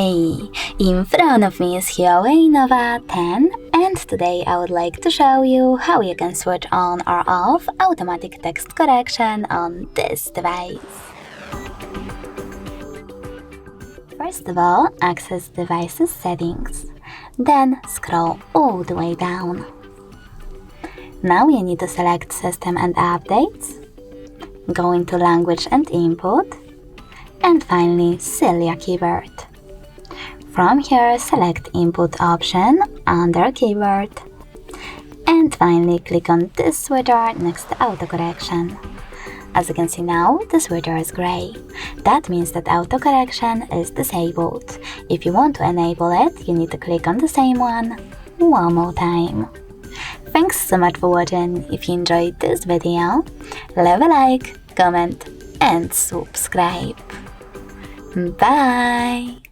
Hey, in front of me is HUAWEI NOVA 10, and today I would like to show you how you can switch on or off automatic text correction on this device. First of all, access Devices Settings, then scroll all the way down. Now you need to select System and Updates, go into Language and Input, and finally Celia keyword. From here, select Input option under Keyword, and finally click on this switcher next to autocorrection. As you can see now, the switcher is gray. That means that autocorrection is disabled. If you want to enable it, you need to click on the same one one more time. Thanks so much for watching. If you enjoyed this video, leave a like, comment and subscribe. Bye!